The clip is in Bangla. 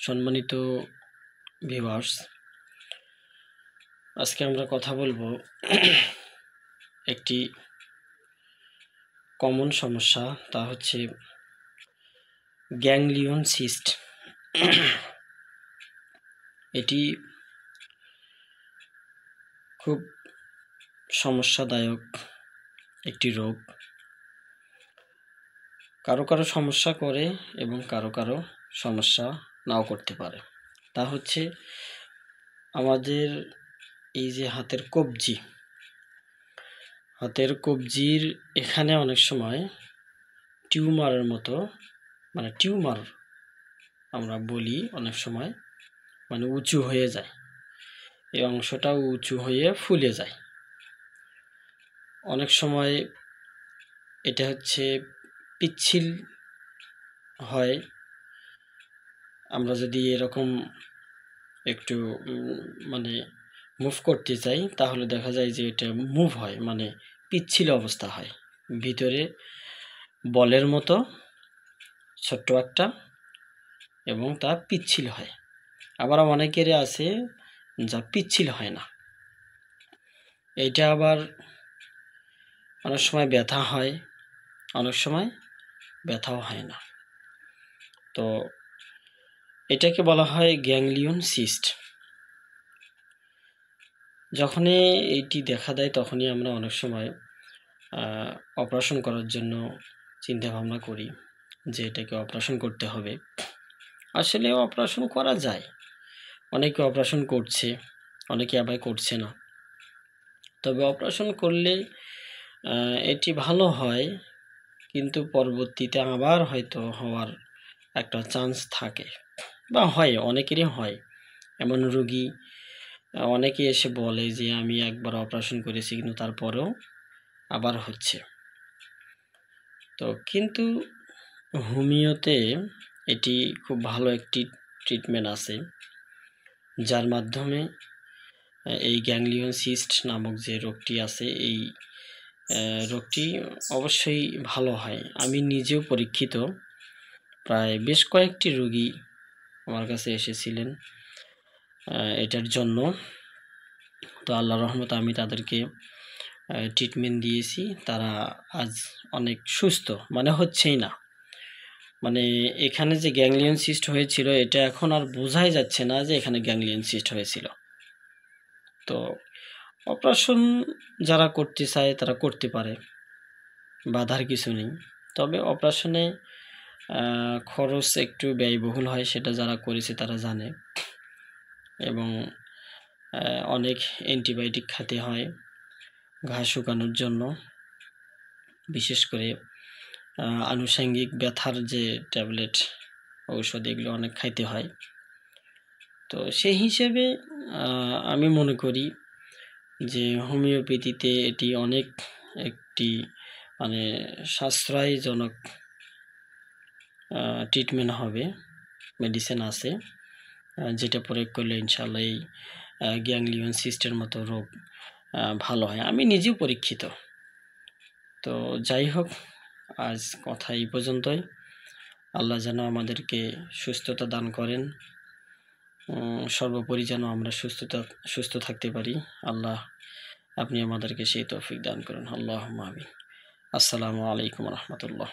সম্মানিত ভিউয়ার্স, আজকে আমরা কথা বলবো একটি কমন সমস্যা, তা হচ্ছে গ্যাংলিয়ন সিস্ট। এটি খুব সমস্যাদায়ক একটি রোগ। কারো কারো সমস্যা করে এবং কারো কারো সমস্যা নাও করতে পারে। তা হচ্ছে আমাদের এই যে হাতের কবজির এখানে অনেক সময় টিউমারের মতো, মানে টিউমার আমরা বলি অনেক সময়, মানে উঁচু হয়ে যায়, এই অংশটা উঁচু হয়ে ফুলে যায়। অনেক সময় এটা হচ্ছে পিচ্ছিল হয়। আমরা যদি এরকম একটু মানে মুভ করতে চাই, তাহলে দেখা যায় যে এটা মুভ হয়, মানে পিচ্ছিল অবস্থা হয়। ভিতরে বলের মতো ছোট্ট একটা, এবং তা পিচ্ছিল হয়। আবার অনেকের আছে যা পিচ্ছিল হয় না। এইটা আবার অনেক সময় ব্যথা হয়, অনেক সময় ব্যথাও হয় না। তো এটাকে বলা হয় গ্যাংলিয়ন সিস্ট। যখনই এটি দেখা দেয় তখনই আমরা অনেক সময় অপারেশন করার জন্য চিন্তা ভাবনা করি যে এটাকে অপারেশন করতে হবে। আসলে অপারেশন করা যায়, অনেকে অপারেশন করছে, অনেকে আবার করছে না। তবে অপারেশন করলে এটি ভালো হয়, কিন্তু পরবর্তীতে আবার হয়তো হওয়ার একটা চান্স থাকে, বা হয়, অনেকেরই হয়। এমন রোগী অনেকে এসে বলে যে আমি একবার অপারেশন করেছি, কিন্তু তারপরেও আবার হচ্ছে। তো কিন্তু হোমিওতে এটি খুব ভালো একটি ট্রিটমেন্ট আছে, যার মাধ্যমে এই গ্যাংলিয়ন সিস্ট নামক যে রোগটি আছে, এই রোগটি অবশ্যই ভালো হয়। আমি নিজেও পরীক্ষিত, প্রায় বেশ কয়েকটি রোগী আমার কাছে এসেছিলেন এটার জন্য। তো আল্লাহর রহমতে আমি তাদেরকে ট্রিটমেন্ট দিয়েছি। তারা আজ অনেক সুস্থ, মানে হচ্ছেই না। মানে এখানে যে গ্যাংলিয়ন সিস্ট হয়েছিল, এটা এখন আর বোঝাই যাচ্ছে না যে এখানে গ্যাংলিয়ন সিস্ট হয়েছিল। তো অপারেশন যারা করতে চায় তারা করতে পারে, বাধার কিছু নেই। তবে অপারেশনে খরচ একটু ব্যয়বহুল হয়, সেটা যারা করেছে তারা জানে। এবং অনেক অ্যান্টিবায়োটিক খেতে হয় ঘা শুকানোর জন্য, বিশেষ করে আনুষঙ্গিক ব্যথার যে ট্যাবলেট, ঔষধ, এগুলো অনেক খাইতে হয়। তো সেই হিসেবে আমি মনে করি যে হোমিওপ্যাথিতে এটি অনেক একটি মানে সাশ্রয়জনক ট্রিটমেন্ট হবে। মেডিসিন আছে যেটা প্রয়োগ করলে ইনশাআল্লাহ এই গ্যাংলিয়ন সিস্টের মতো রোগ ভালো হয়। আমি নিজেও পরীক্ষিত। তো যাই হোক, আজ কথা এই পর্যন্তই। আল্লাহ যেন আমাদেরকে সুস্থতা দান করেন, সর্বোপরি যেন আমরা সুস্থ থাকতে পারি। আল্লাহ আপনি আমাদেরকে সেই তৌফিক দান করেন। আল্লাহুম্মা আমিন। আসসালামু আলাইকুম রহমতুল্লাহ।